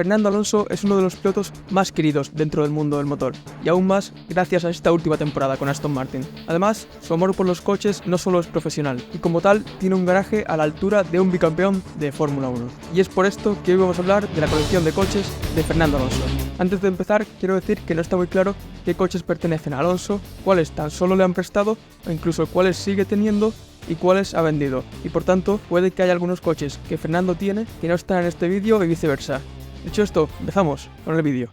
Fernando Alonso es uno de los pilotos más queridos dentro del mundo del motor, y aún más gracias a esta última temporada con Aston Martin. Además, su amor por los coches no solo es profesional, y como tal tiene un garaje a la altura de un bicampeón de Fórmula 1. Y es por esto que hoy vamos a hablar de la colección de coches de Fernando Alonso. Antes de empezar, quiero decir que no está muy claro qué coches pertenecen a Alonso, cuáles tan solo le han prestado, o incluso cuáles sigue teniendo, y cuáles ha vendido, y por tanto puede que haya algunos coches que Fernando tiene que no están en este vídeo y viceversa. Dicho esto, empezamos con el vídeo.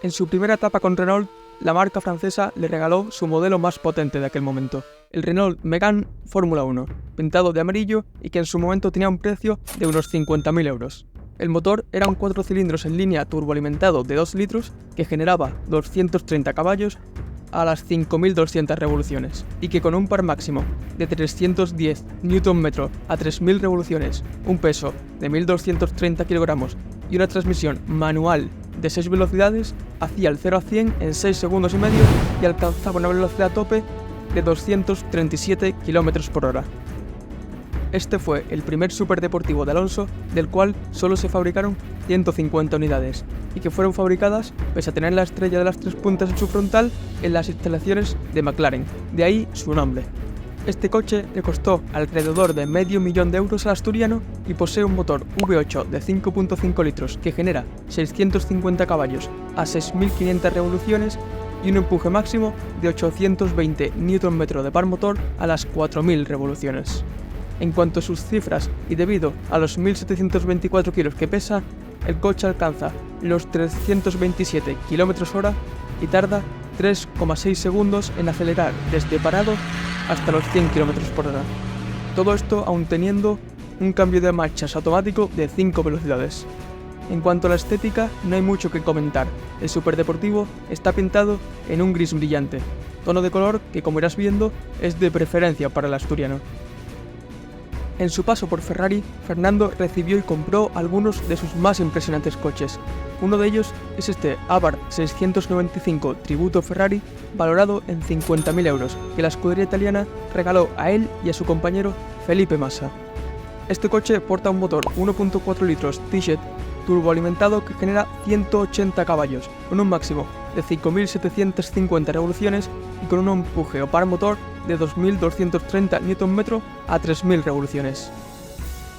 En su primera etapa con Renault, la marca francesa le regaló su modelo más potente de aquel momento, el Renault Megane Fórmula 1, pintado de amarillo y que en su momento tenía un precio de unos 50.000 euros. El motor era un 4 cilindros en línea turboalimentado de 2 litros que generaba 230 caballos a las 5.200 revoluciones y que con un par máximo de 310 Nm a 3.000 revoluciones, un peso de 1.230 kg y una transmisión manual de 6 velocidades, hacía el 0 a 100 en 6 segundos y medio y alcanzaba una velocidad tope de 237 km por hora. Este fue el primer superdeportivo de Alonso del cual solo se fabricaron 150 unidades y que fueron fabricadas, pese a tener la estrella de las 3 puntas en su frontal, en las instalaciones de McLaren, de ahí su nombre. Este coche le costó alrededor de medio millón de euros al asturiano y posee un motor V8 de 5.5 litros que genera 650 caballos a 6.500 revoluciones y un empuje máximo de 820 Nm de par motor a las 4.000 revoluciones. En cuanto a sus cifras y debido a los 1.724 kilos que pesa, el coche alcanza los 327 km/h y tarda 3,6 segundos en acelerar desde parado hasta los 100 km/h. Todo esto aún teniendo un cambio de marchas automático de 5 velocidades. En cuanto a la estética, no hay mucho que comentar. El superdeportivo está pintado en un gris brillante, tono de color que, como irás viendo, es de preferencia para el asturiano. En su paso por Ferrari, Fernando recibió y compró algunos de sus más impresionantes coches. Uno de ellos es este Abarth 695 Tributo Ferrari, valorado en 50.000 euros, que la escudería italiana regaló a él y a su compañero Felipe Massa. Este coche porta un motor 1.4 litros T-Jet turboalimentado que genera 180 caballos, con un máximo de 5.750 revoluciones y con un empuje o par motor de 2.230 Nm a 3.000 revoluciones.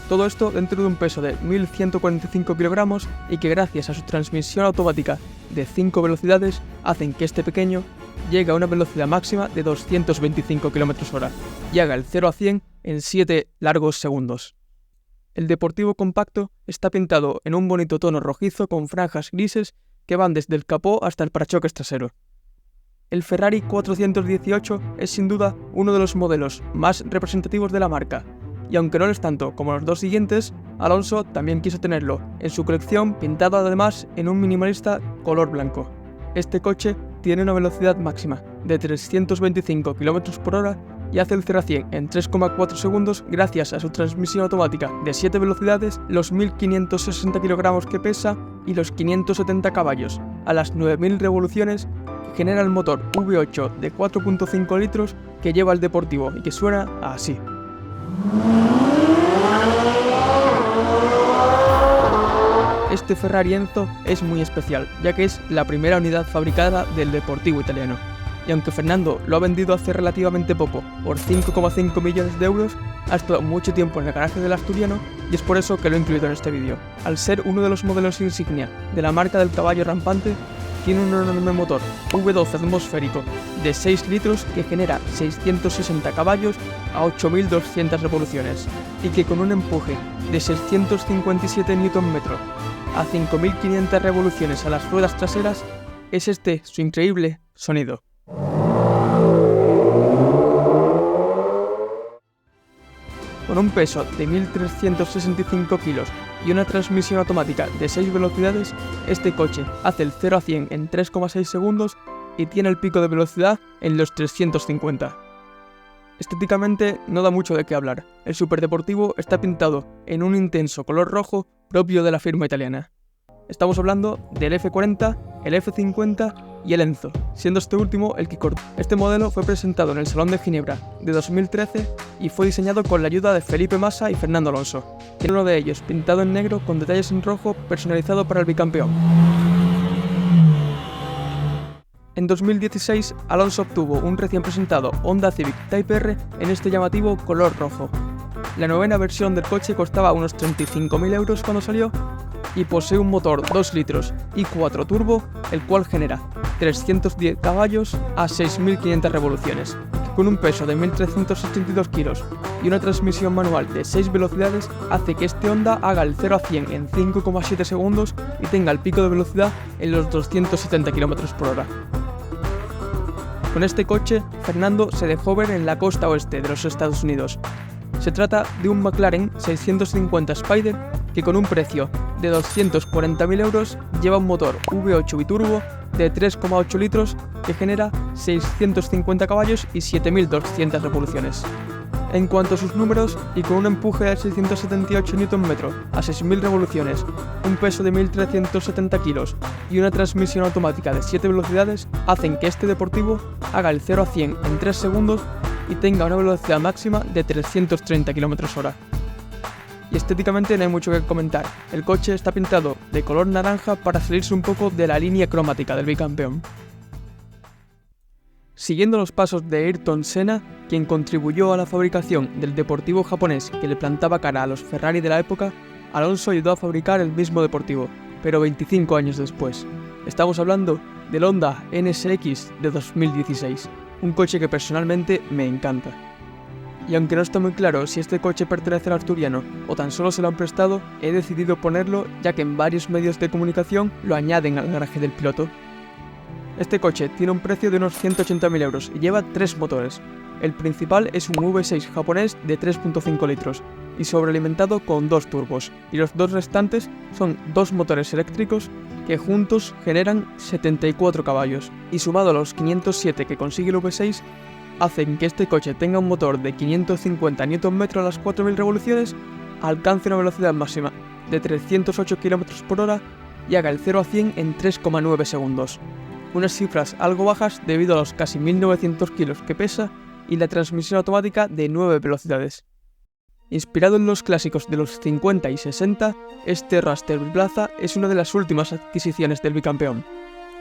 Todo esto dentro de un peso de 1.145 kg y que gracias a su transmisión automática de 5 velocidades hacen que este pequeño llegue a una velocidad máxima de 225 km/h y haga el 0 a 100 en 7 largos segundos. El deportivo compacto está pintado en un bonito tono rojizo con franjas grises que van desde el capó hasta el parachoques trasero. El Ferrari 418 es sin duda uno de los modelos más representativos de la marca, y aunque no lo es tanto como los dos siguientes, Alonso también quiso tenerlo en su colección, pintado además en un minimalista color blanco. Este coche tiene una velocidad máxima de 325 km/h y hace el 0 a 100 en 3,4 segundos gracias a su transmisión automática de 7 velocidades, los 1.560 kg que pesa y los 570 caballos a las 9.000 revoluciones que genera el motor V8 de 4.5 litros que lleva el deportivo y que suena así. Este Ferrari Enzo es muy especial, ya que es la primera unidad fabricada del deportivo italiano. Y aunque Fernando lo ha vendido hace relativamente poco, por 5,5 millones de euros, ha estado mucho tiempo en el garaje del asturiano y es por eso que lo he incluido en este vídeo. Al ser uno de los modelos insignia de la marca del caballo rampante, tiene un enorme motor V12 atmosférico de 6 litros que genera 660 caballos a 8.200 revoluciones y que con un empuje de 657 Nm a 5.500 revoluciones a las ruedas traseras es este su increíble sonido. Con un peso de 1.365 kilos y una transmisión automática de 6 velocidades, este coche hace el 0 a 100 en 3,6 segundos y tiene el pico de velocidad en los 350. Estéticamente no da mucho de qué hablar. El superdeportivo está pintado en un intenso color rojo propio de la firma italiana. Estamos hablando del F40, el F50 y el Enzo, siendo este último el que cortó. Este modelo fue presentado en el Salón de Ginebra de 2013 y fue diseñado con la ayuda de Felipe Massa y Fernando Alonso. Tiene uno de ellos pintado en negro con detalles en rojo personalizado para el bicampeón. En 2016, Alonso obtuvo un recién presentado Honda Civic Type R en este llamativo color rojo. La novena versión del coche costaba unos 35.000 euros cuando salió y posee un motor 2 litros i4 turbo, el cual genera 310 caballos a 6.500 revoluciones, con un peso de 1.382 kilos y una transmisión manual de 6 velocidades, hace que este Honda haga el 0 a 100 en 5,7 segundos y tenga el pico de velocidad en los 270 km por hora. Con este coche, Fernando se dejó ver en la costa oeste de los Estados Unidos. Se trata de un McLaren 650 Spider que con un precio de 240.000 euros lleva un motor V8 biturbo de 3,8 litros que genera 650 caballos y 7.200 revoluciones. En cuanto a sus números, y con un empuje de 678 Nm a 6.000 revoluciones, un peso de 1.370 kilos y una transmisión automática de 7 velocidades, hacen que este deportivo haga el 0 a 100 en 3 segundos y tenga una velocidad máxima de 330 km/h. Y estéticamente no hay mucho que comentar, el coche está pintado de color naranja para salirse un poco de la línea cromática del bicampeón. Siguiendo los pasos de Ayrton Senna, quien contribuyó a la fabricación del deportivo japonés que le plantaba cara a los Ferrari de la época, Alonso ayudó a fabricar el mismo deportivo, pero 25 años después. Estamos hablando del Honda NSX de 2016, un coche que personalmente me encanta. Y aunque no está muy claro si este coche pertenece al asturiano o tan solo se lo han prestado, he decidido ponerlo ya que en varios medios de comunicación lo añaden al garaje del piloto. Este coche tiene un precio de unos 180.000 euros y lleva 3 motores. El principal es un V6 japonés de 3,5 litros y sobrealimentado con 2 turbos, y los 2 restantes son 2 motores eléctricos que juntos generan 74 caballos, y sumado a los 507 que consigue el V6, hacen que este coche tenga un motor de 550 Nm a las 4.000 revoluciones, alcance una velocidad máxima de 308 km por hora y haga el 0 a 100 en 3,9 segundos. Unas cifras algo bajas debido a los casi 1.900 kilos que pesa y la transmisión automática de 9 velocidades. Inspirado en los clásicos de los 50 y 60, este Raster Plaza es una de las últimas adquisiciones del bicampeón.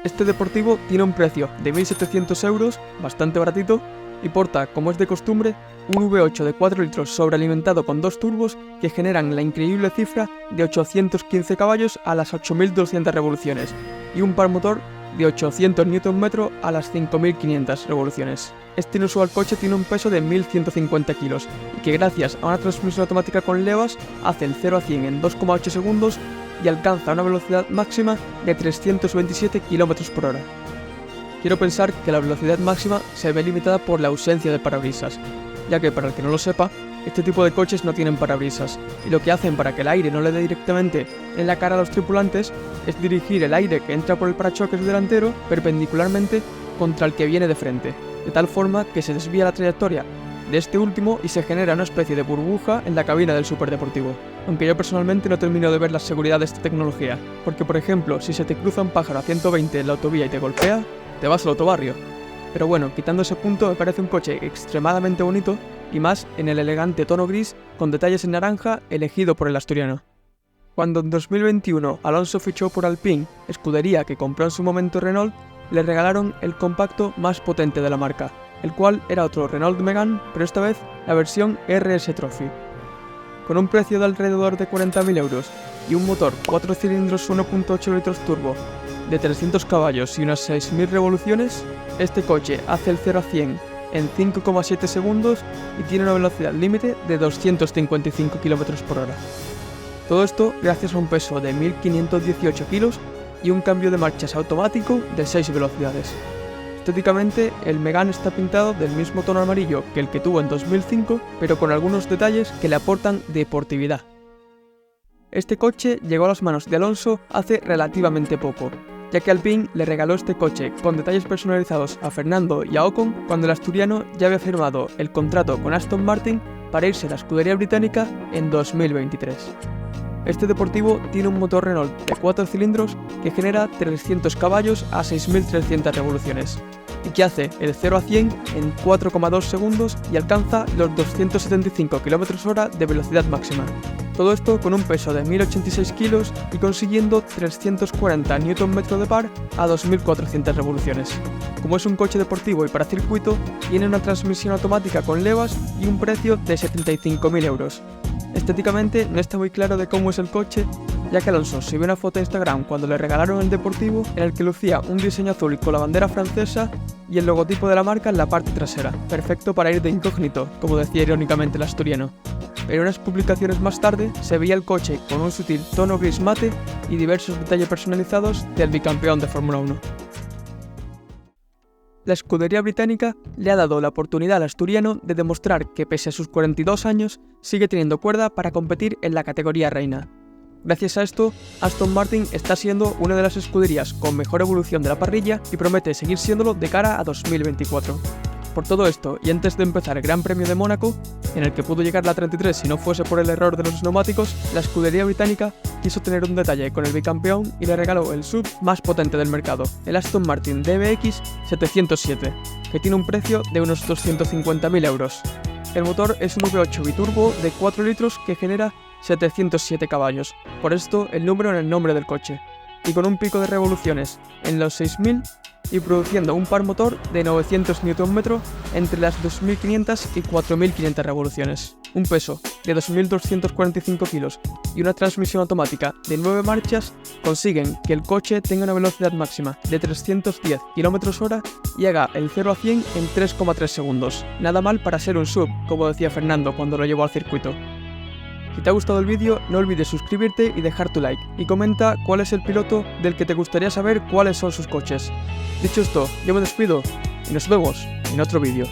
Este deportivo tiene un precio de 1.700 euros, bastante baratito, y porta, como es de costumbre, un V8 de 4 litros sobrealimentado con 2 turbos que generan la increíble cifra de 815 caballos a las 8.200 revoluciones y un par motor de 800 Nm a las 5.500 revoluciones. Este inusual coche tiene un peso de 1.150 kilos y que gracias a una transmisión automática con levas hace el 0 a 100 en 2,8 segundos y alcanza una velocidad máxima de 327 km por hora. Quiero pensar que la velocidad máxima se ve limitada por la ausencia de parabrisas, ya que para el que no lo sepa, este tipo de coches no tienen parabrisas, y lo que hacen para que el aire no le dé directamente en la cara a los tripulantes es dirigir el aire que entra por el parachoques delantero perpendicularmente contra el que viene de frente, de tal forma que se desvía la trayectoria de este último y se genera una especie de burbuja en la cabina del superdeportivo. Aunque yo personalmente no termino de ver la seguridad de esta tecnología, porque por ejemplo, si se te cruza un pájaro a 120 en la autovía y te golpea, te vas al autobarrio. Pero bueno, quitando ese punto, me parece un coche extremadamente bonito y más en el elegante tono gris con detalles en naranja elegido por el asturiano. Cuando en 2021 Alonso fichó por Alpine, escudería que compró en su momento Renault, le regalaron el compacto más potente de la marca, el cual era otro Renault Megane, pero esta vez la versión RS Trophy. Con un precio de alrededor de 40.000 euros y un motor 4 cilindros 1.8 litros turbo de 300 caballos y unas 6.000 revoluciones, este coche hace el 0 a 100 en 5,7 segundos y tiene una velocidad límite de 255 km por hora. Todo esto gracias a un peso de 1.518 kilos y un cambio de marchas automático de 6 velocidades. Estéticamente, el Megane está pintado del mismo tono amarillo que el que tuvo en 2005, pero con algunos detalles que le aportan deportividad. Este coche llegó a las manos de Alonso hace relativamente poco, ya que Alpine le regaló este coche con detalles personalizados a Fernando y a Ocon cuando el asturiano ya había firmado el contrato con Aston Martin para irse a la escudería británica en 2023. Este deportivo tiene un motor Renault de 4 cilindros que genera 300 caballos a 6.300 revoluciones y que hace el 0 a 100 en 4,2 segundos y alcanza los 275 km/h de velocidad máxima. Todo esto con un peso de 1086 kilos y consiguiendo 340 Nm de par a 2400 revoluciones. Como es un coche deportivo y para circuito, tiene una transmisión automática con levas y un precio de 75.000 euros. Estéticamente no está muy claro de cómo es el coche, ya que Alonso subió una foto a Instagram cuando le regalaron el deportivo en el que lucía un diseño azul con la bandera francesa y el logotipo de la marca en la parte trasera, perfecto para ir de incógnito, como decía irónicamente el asturiano. Pero unas publicaciones más tarde se veía el coche con un sutil tono gris mate y diversos detalles personalizados del bicampeón de Fórmula 1. La escudería británica le ha dado la oportunidad al asturiano de demostrar que pese a sus 42 años sigue teniendo cuerda para competir en la categoría reina. Gracias a esto, Aston Martin está siendo una de las escuderías con mejor evolución de la parrilla y promete seguir siéndolo de cara a 2024. Por todo esto, y antes de empezar el Gran Premio de Mónaco, en el que pudo llegar la 33 si no fuese por el error de los neumáticos, la escudería británica quiso tener un detalle con el bicampeón y le regaló el SUV más potente del mercado, el Aston Martin DBX 707, que tiene un precio de unos 250.000 euros. El motor es un V8 biturbo de 4 litros que genera 707 caballos, por esto el número en el nombre del coche, y con un pico de revoluciones en los 6.000 y produciendo un par motor de 900 Nm entre las 2.500 y 4.500 revoluciones, un peso de 2.245 kilos y una transmisión automática de 9 marchas consiguen que el coche tenga una velocidad máxima de 310 km/h y haga el 0 a 100 en 3,3 segundos. Nada mal para ser un SUV, como decía Fernando cuando lo llevó al circuito. Si te ha gustado el vídeo, no olvides suscribirte y dejar tu like, y comenta cuál es el piloto del que te gustaría saber cuáles son sus coches. Dicho esto, yo me despido y nos vemos en otro vídeo.